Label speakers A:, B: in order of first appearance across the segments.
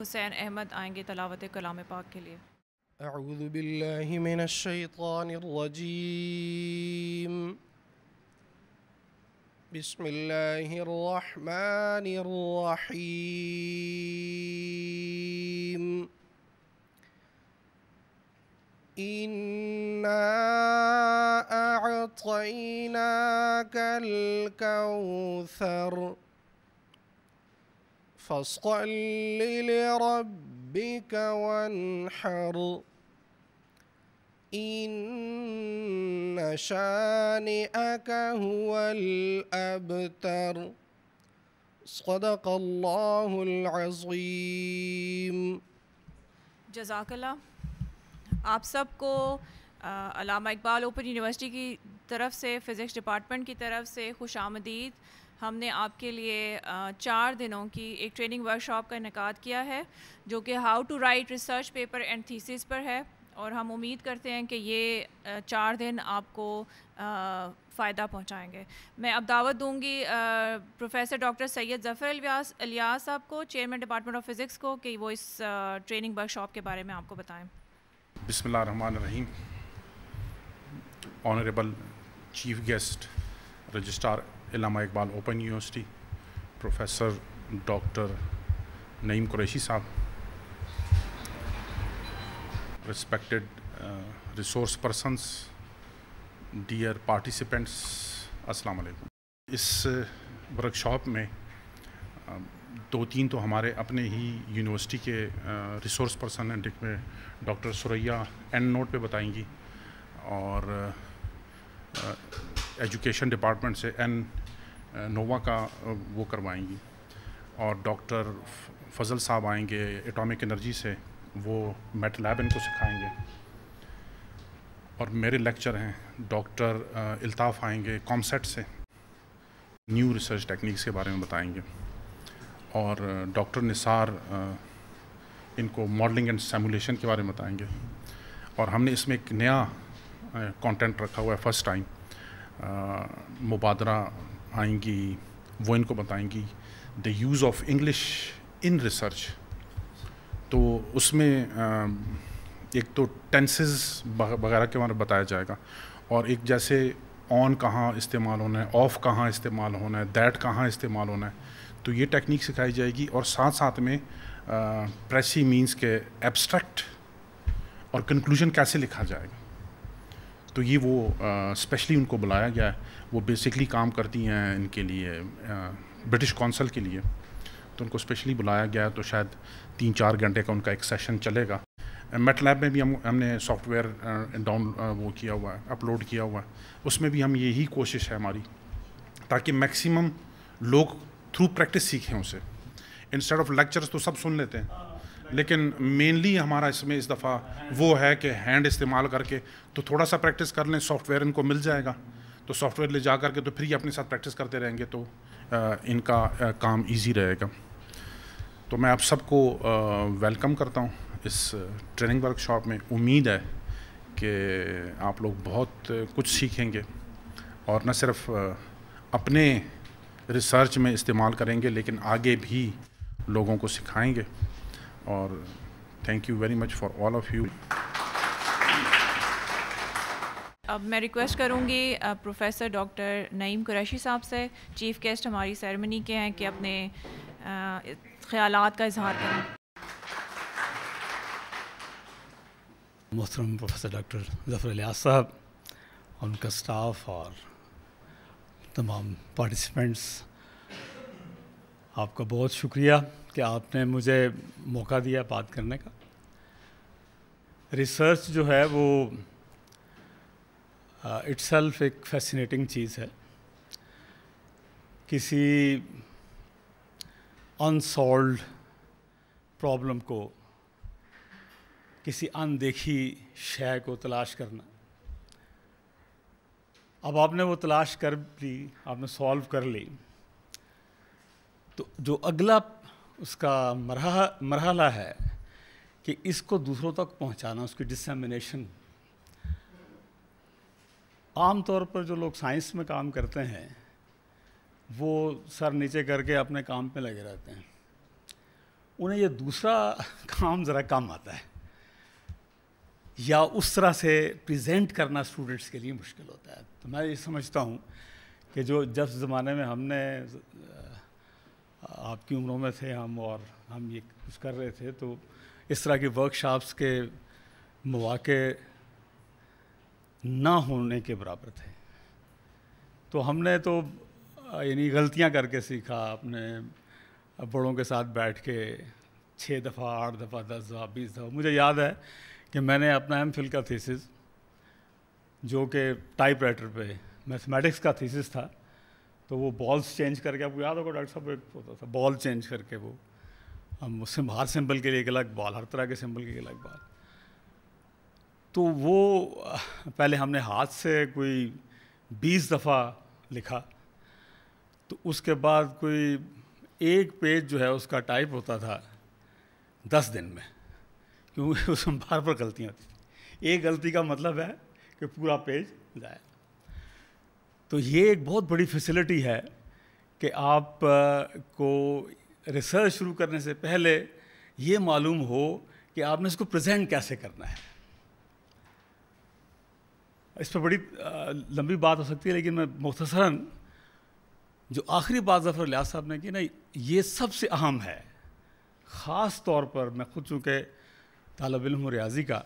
A: حسین احمد آئیں گے تلاوت کلام پاک کے لیے۔
B: اعوذ باللہ من الشیطان الرجیم، بسم اللہ الرحمن الرحیم، اِنَّا أعطيناك الكوثر فصل لربك وانحر إن شانئك هو الأبتر صدق اللہ العظیم۔
A: جزاک اللہ۔ آپ سب کو علامہ اقبال اوپن یونیورسٹی کی طرف سے، فزکس ڈپارٹمنٹ کی طرف سے خوش آمدید۔ ہم نے آپ کے لیے 4 دنوں کی ایک ٹریننگ ورکشاپ کا انعقاد کیا ہے جو کہ how to write research paper and thesis پر ہے، اور ہم امید کرتے ہیں کہ یہ 4 دن آپ کو فائدہ پہنچائیں گے۔ میں اب دعوت دوں گی پروفیسر ڈاکٹر سید ظفر الیاس صاحب کو، چیئرمین ڈپارٹمنٹ آف فزکس کو، کہ وہ اس ٹریننگ ورکشاپ کے بارے میں آپ کو بتائیں۔
C: بسم اللہ الرحمن الرحیم۔ Honourable chief guest registrar Allama Iqbal open university professor doctor Naeem Qureshi صاحب، respected resource persons, dear participants, السلام علیکم۔ اس ورکشاپ میں 2-3 تو ہمارے اپنے ہی یونیورسٹی کے ریسورس پرسن ہیں، جن میں ڈاکٹر سریا اینڈ نوٹ پہ بتائیں گی، اور ایجوکیشن ڈپارٹمنٹ سے نووا کا وہ کروائیں گی، اور ڈاکٹر فضل صاحب آئیں گے ایٹامک انرجی سے، وہ میٹ لیب ان کو سکھائیں گے، اور میرے لیکچر ہیں ڈاکٹر الطاف آئیں گے کامسیٹ سے، نیو ریسرچ ٹیکنیکس کے بارے میں بتائیں گے، اور ڈاکٹر نثار ان کو ماڈلنگ اینڈ سیمولیشن کے بارے میں بتائیں گے، اور ہم نے اس میں ایک نیا کانٹینٹ رکھا ہوا ہے فرسٹ ٹائم، مبادرہ آئیں گی، وہ ان کو بتائیں گی the use of English in research. تو اس میں ایک تو ٹینسز وغیرہ کے بارے میں بتایا جائے گا، اور ایک جیسے آن کہاں استعمال ہونا ہے، آف کہاں استعمال ہونا ہے، دیٹ کہاں استعمال ہونا ہے، تو یہ ٹیکنیک سکھائی جائے گی، اور ساتھ میں پریسی مینس کے ایبسٹریکٹ اور کنکلوژن کیسے لکھا جائے گا، تو یہ وہ اسپیشلی ان کو بلایا گیا ہے۔ وہ بیسکلی کام کرتی ہیں ان کے لیے برٹش کونسل کے لیے، تو ان کو اسپیشلی بلایا گیا ہے، تو شاید 3-4 گھنٹے کا ان کا ایک سیشن چلے گا۔ میٹ لیب میں بھی ہم نے سافٹ ویئر وہ کیا ہوا ہے، اپلوڈ کیا ہوا ہے، اس میں بھی ہم یہی کوشش ہے ہماری، تاکہ میکسیمم لوگ تھرو پریکٹس سیکھیں اسے، انسٹیڈ آف لیکچرز تو سب سن لیتے ہیں، لیکن مینلی ہمارا اس میں اس دفعہ وہ ہے کہ ہینڈ استعمال کر کے تو تھوڑا سا پریکٹس کر لیں، سافٹ ویئر ان کو مل جائے گا، تو سافٹ ویئر لے جا کر کے تو پھر یہ اپنے ساتھ پریکٹس کرتے رہیں گے، تو ان کا کام ایزی رہے گا۔ تو میں آپ سب کو ویلکم کرتا ہوں اس ٹریننگ ورکشاپ میں۔ امید ہے کہ آپ لوگ بہت کچھ سیکھیں گے، اور نہ صرف اپنے ریسرچ میں استعمال کریں گے، لیکن آگے بھی لوگوں کو سکھائیں گے، اور thank you very much for all of you.
A: اب میں ریکویسٹ کروں گی پروفیسر ڈاکٹر نعیم قریشی صاحب سے، چیف گیسٹ ہماری سیرمنی کے ہیں، کہ اپنے خیالات کا اظہار کریں۔
D: محترم پروفیسر ڈاکٹر ظفر الیاس صاحب، ان کا سٹاف اور تمام پارٹیسپینٹس، آپ کا بہت شکریہ کہ آپ نے مجھے موقع دیا بات کرنے کا۔ ریسرچ جو ہے وہ اٹ سیلف ایک فیسینیٹنگ چیز ہے۔ کسی انسالوڈ پرابلم کو، کسی اندیکھی شے کو تلاش کرنا، اب آپ نے وہ تلاش کر لی، آپ نے سالو کر لی، تو جو اگلا اس کا مرحلہ ہے کہ اس کو دوسروں تک پہنچانا، اس کی ڈسیمینیشن۔ عام طور پر جو لوگ سائنس میں کام کرتے ہیں وہ سر نیچے کر کے اپنے کام پہ لگے رہتے ہیں، انہیں یہ دوسرا کام ذرا کم آتا ہے، یا اس طرح سے پریزنٹ کرنا اسٹوڈنٹس کے لیے مشکل ہوتا ہے. تو میں یہ سمجھتا ہوں کہ جو جب زمانے میں ہم نے آپ کی عمروں میں تھے ہم، اور ہم یہ کچھ کر رہے تھے، تو اس طرح کی ورک شاپس کے مواقع نہ ہونے کے برابر تھے. تو ہم نے تو یعنی غلطیاں کر کے سیکھا، اپنے بڑوں کے ساتھ بیٹھ کے 6 دفعہ 8 دفعہ 10 دفعہ 20 دفعہ. مجھے یاد ہے کہ میں نے اپنا ایم فل کا تھیسس، جو کہ ٹائپ رائٹر پہ میتھمیٹکس کا تھیسس تھا، تو وہ بالز چینج کر کے، آپ کو یاد ہوگا ڈاکٹر صاحب ایک ہوتا تھا بال چینج کر کے، وہ ہم ہر سمبل کے لیے ایک الگ بال، ہر طرح کے سمبل کے ایک الگ بال. تو وہ پہلے ہم نے ہاتھ سے کوئی 20 دفعہ لکھا، تو اس کے بعد کوئی ایک پیج جو ہے اس کا ٹائپ ہوتا تھا 10 دن میں، کیونکہ اس میں بار بار غلطیاں ہوتی تھیں. ایک غلطی کا مطلب ہے کہ پورا پیج ضائع. تو یہ ایک بہت بڑی فیسلٹی ہے کہ آپ کو ریسرچ شروع کرنے سے پہلے یہ معلوم ہو کہ آپ نے اس کو پریزنٹ کیسے کرنا ہے. اس پہ بڑی لمبی بات ہو سکتی ہے، لیکن میں مختصراً جو آخری بات ظفر الیاس صاحب نے کی نا، یہ سب سے اہم ہے. خاص طور پر میں خود چونکہ طالب علم ہوں ریاضی کا،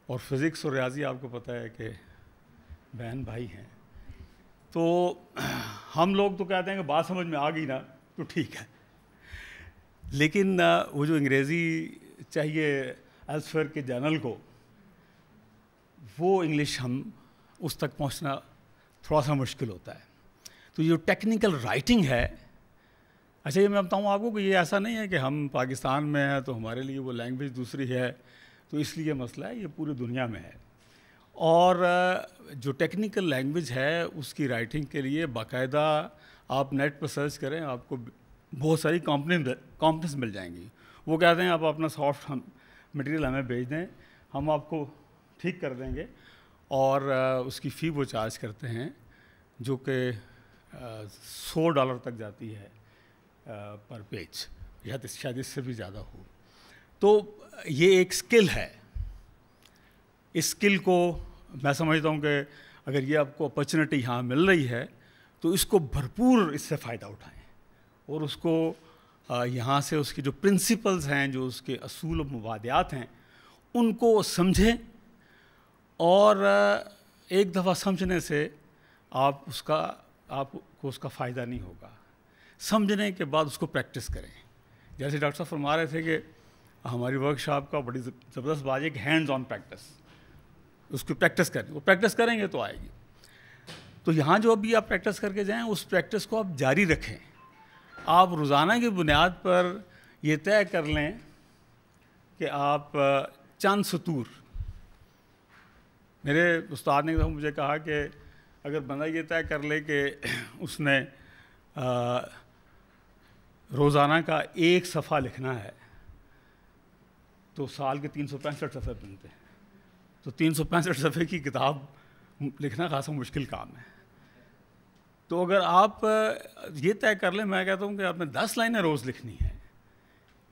D: اور فزکس اور ریاضی آپ کو پتہ ہے کہ بہن بھائی ہیں، تو ہم لوگ تو کہتے ہیں کہ بات سمجھ میں آ گئی نا تو ٹھیک ہے، لیکن وہ جو انگریزی چاہیے ایلسفیئر کے جرنل کو، وہ انگلش ہم اس تک پہنچنا تھوڑا سا مشکل ہوتا ہے. تو یہ ٹیکنیکل رائٹنگ ہے. اچھا یہ میں بتاؤں آپ کو کہ یہ ایسا نہیں ہے کہ ہم پاکستان میں ہیں تو ہمارے لیے وہ لینگویج دوسری ہے تو اس لیے مسئلہ ہے، یہ پوری دنیا میں ہے. اور جو ٹیکنیکل لینگویج ہے اس کی رائٹنگ کے لیے باقاعدہ آپ نیٹ پر سرچ کریں، آپ کو بہت ساری کمپنیز مل جائیں گی. وہ کہتے ہیں آپ اپنا سافٹ مٹیریل ہمیں بھیج دیں، ہم آپ کو ٹھیک کر دیں گے، اور اس کی فی وہ چارج کرتے ہیں جو کہ $100 تک جاتی ہے پر پیج، یا شاید اس سے بھی زیادہ ہو. تو یہ ایک اسکل ہے. اس اسکل کو میں سمجھتا ہوں کہ اگر یہ آپ کو اپرچونیٹی یہاں مل رہی ہے تو اس کو بھرپور اس سے فائدہ اٹھائیں، اور اس کو یہاں سے اس کی جو پرنسپلز ہیں، جو اس کے اصول و مبادئات ہیں، ان کو سمجھیں. اور ایک دفعہ سمجھنے سے آپ کو اس کا فائدہ نہیں ہوگا. سمجھنے کے بعد اس کو پریکٹس کریں. جیسے ڈاکٹر صاحب فرما رہے تھے کہ ہماری ورک شاپ کا بڑی زبردست بات ہے کہ ہینڈز آن پریکٹس، اس کو پریکٹس کریں. وہ پریکٹس کریں گے تو آئے گی. تو یہاں جو ابھی آپ پریکٹس کر کے جائیں، اس پریکٹس کو آپ جاری رکھیں. آپ روزانہ کی بنیاد پر یہ طے کر لیں کہ آپ چند سطور، میرے استاد نے مجھے کہا کہ اگر بندہ یہ طے کر لے کہ اس نے روزانہ کا 1 صفحہ لکھنا ہے تو سال کے 365 صفحے بنتے ہیں. تو 365 صفحے کی کتاب لکھنا خاصا مشکل کام ہے. تو اگر آپ یہ طے کر لیں، میں کہتا ہوں کہ آپ نے 10 لائنیں روز لکھنی ہے،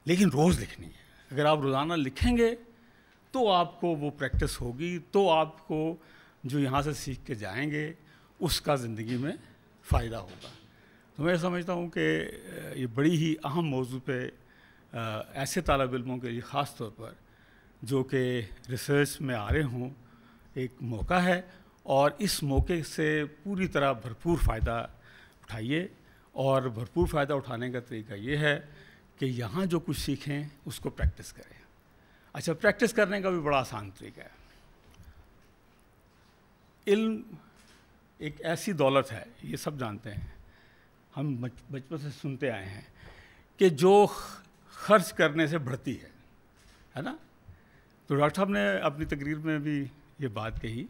D: لیکن روز لکھنی ہے. اگر آپ روزانہ لکھیں گے تو آپ کو وہ پریکٹس ہوگی، تو آپ کو جو یہاں سے سیکھ کے جائیں گے اس کا زندگی میں فائدہ ہوگا. تو میں سمجھتا ہوں کہ یہ بڑی ہی اہم موضوع پہ ایسے طالب علموں کے لیے خاص طور پر جو کہ ریسرچ میں آ رہے ہوں، ایک موقع ہے، اور اس موقع سے پوری طرح بھرپور فائدہ اٹھائیے. اور بھرپور فائدہ اٹھانے کا طریقہ یہ ہے کہ یہاں جو کچھ سیکھیں اس کو پریکٹس کریں. اچھا، پریکٹس کرنے کا بھی بڑا آسان طریقہ ہے. علم ایک ایسی دولت ہے، یہ سب جانتے ہیں، ہم بچپن سے سنتے آئے ہیں کہ جو خرچ کرنے سے بڑھتی ہے نا. تو ڈاکٹر صاحب نے اپنی تقریر میں بھی یہ بات کہی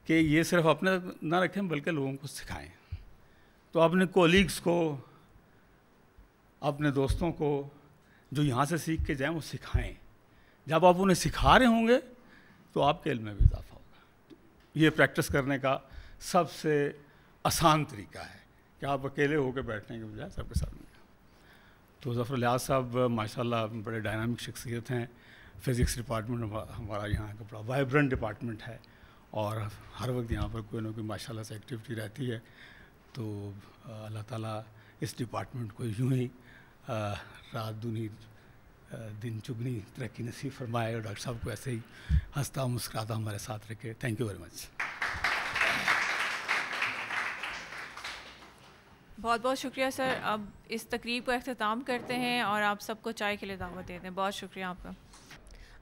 D: کہ یہ صرف اپنے نہ رکھیں بلکہ لوگوں کو سکھائیں. تو اپنے کولیگس کو، اپنے دوستوں کو جو یہاں سے سیکھ کے جائیں وہ سکھائیں. جب آپ انہیں سکھا رہے ہوں گے تو آپ کے علم میں بھی اضافہ ہوگا. یہ پریکٹس کرنے کا سب سے آسان طریقہ ہے کہ آپ اکیلے ہو کے بیٹھنے کے بجائے سب کے ساتھ ملیں. تو ظفر الیاس صاحب ماشاءاللہ بڑے ڈائنامک شخصیت ہیں. فزکس ڈپارٹمنٹ ہمارا یہاں کا بڑا وائبرنٹ ڈپارٹمنٹ ہے اور ہر وقت یہاں پر کوئی نہ کوئی ماشاءاللہ سے ایکٹیویٹی رہتی ہے. تو اللہ تعالیٰ اس ڈپارٹمنٹ کو یوں ہی رات دنی دن چگنی ترقی نصیب فرمائے اور ڈاکٹر صاحب کو ایسے ہی ہنستا مسکراتا ہمارے ساتھ رکھے. تھینک یو ویری مچ.
A: بہت بہت شکریہ سر. اب اس تقریب کو اختتام کرتے ہیں اور آپ سب کو چائے کے لیے دعوت دیتے ہیں. بہت شکریہ آپ کا.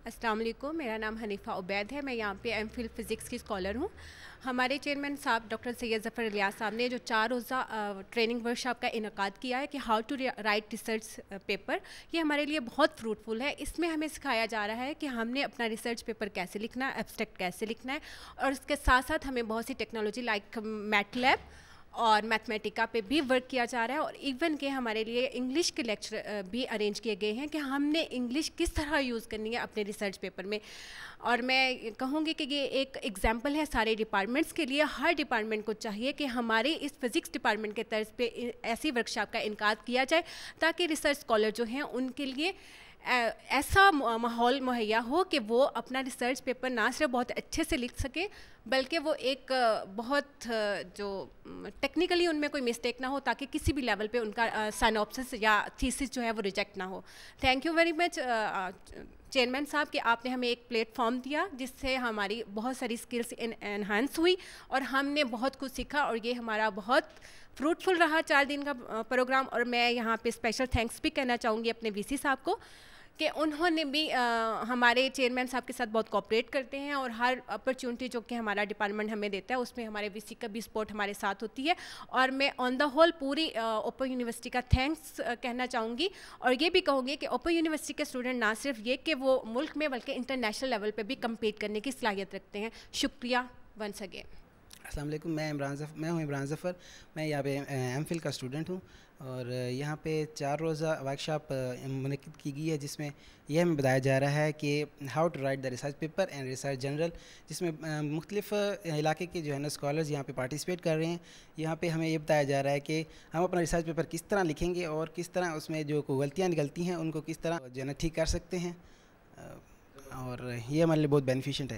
E: السلام علیکم. میرا نام حنیفہ عبید ہے. میں یہاں پہ ایم فل فزکس کی اسکالر ہوں. ہمارے چیئرمین صاحب ڈاکٹر سید ظفر الیاس صاحب نے جو 4 روزہ ٹریننگ ورکشاپ کا انعقاد کیا ہے کہ how to write research paper, یہ ہمارے لیے بہت فروٹفل ہے. اس میں ہمیں سکھایا جا رہا ہے کہ ہم نے اپنا ریسرچ پیپر کیسے لکھنا ہے، ایبسٹریکٹ کیسے لکھنا ہے، اور اس کے ساتھ ساتھ ہمیں بہت سی ٹیکنالوجی لائک میٹ لیب اور میتھمیٹکا پہ بھی ورک کیا جا رہا ہے. اور ایون کہ ہمارے لیے انگلش کے لیکچر بھی ارینج کیے گئے ہیں کہ ہم نے انگلش کس طرح یوز کرنی ہے اپنے ریسرچ پیپر میں. اور میں کہوں گی کہ یہ ایک ایگزامپل ہے سارے ڈپارٹمنٹس کے لیے. ہر ڈپارٹمنٹ کو چاہیے کہ ہمارے اس فزکس ڈپارٹمنٹ کے طرز پہ ایسی ورکشاپ کا انعقاد کیا جائے تاکہ ریسرچ اسکالر جو ہیں ان کے لیے ایسا ماحول مہیا ہو کہ وہ اپنا ریسرچ پیپر نہ صرف بہت اچھے سے لکھ سکیں بلکہ وہ ایک بہت جو ٹیکنیکلی ان میں کوئی مسٹیک نہ ہو تاکہ کسی بھی لیول پہ ان کا سائنوپسس یا تھیسس جو ہے وہ ریجیکٹ نہ ہو. Thank you very much chairman صاحب کہ آپ نے ہمیں ایک پلیٹ فارم دیا جس سے ہماری بہت ساری اسکلس انہانس ہوئی اور ہم نے بہت کچھ سیکھا اور یہ ہمارا بہت فروٹفل رہا 4 دن کا پروگرام. اور میں یہاں پہ اسپیشل تھینکس بھی کہنا چاہوں گی اپنے وی سی صاحب کو کہ انہوں نے بھی ہمارے چیئرمین صاحب کے ساتھ بہت کوآپریٹ کرتے ہیں اور ہر اپرچونٹی جو کہ ہمارا ڈپارٹمنٹ ہمیں دیتا ہے اس میں ہمارے وی سی کا بھی سپورٹ ہمارے ساتھ ہوتی ہے. اور میں آن دا ہول پوری اوپن یونیورسٹی کا تھینکس کہنا چاہوں گی اور یہ بھی کہوں گی کہ اوپن یونیورسٹی کے اسٹوڈنٹ نہ صرف یہ کہ وہ ملک میں بلکہ انٹرنیشنل لیول پہ بھی کمپیٹ کرنے کی صلاحیت رکھتے ہیں. شکریہ ونس اگین.
F: السلام علیکم. میں ہوں عمران ظفر. میں یہاں پہ ایم فل کا اسٹوڈنٹ ہوں اور یہاں پہ 4 روزہ ورکشاپ منعقد کی گئی ہے جس میں یہ ہمیں بتایا جا رہا ہے کہ how to write the research paper and research journal, جس میں مختلف علاقے کے جو ہے نا اسکالرز یہاں پہ پارٹیسپیٹ کر رہے ہیں. یہاں پہ ہمیں یہ بتایا جا رہا ہے کہ ہم اپنا ریسرچ پیپر کس طرح لکھیں گے اور کس طرح اس میں جو کوئی غلطیاں نکلتی ہیں ان کو کس طرح جو ہے نا ٹھیک کر سکتے ہیں، اور یہ ہمارے لیے بہت بینیفیشینٹ ہے.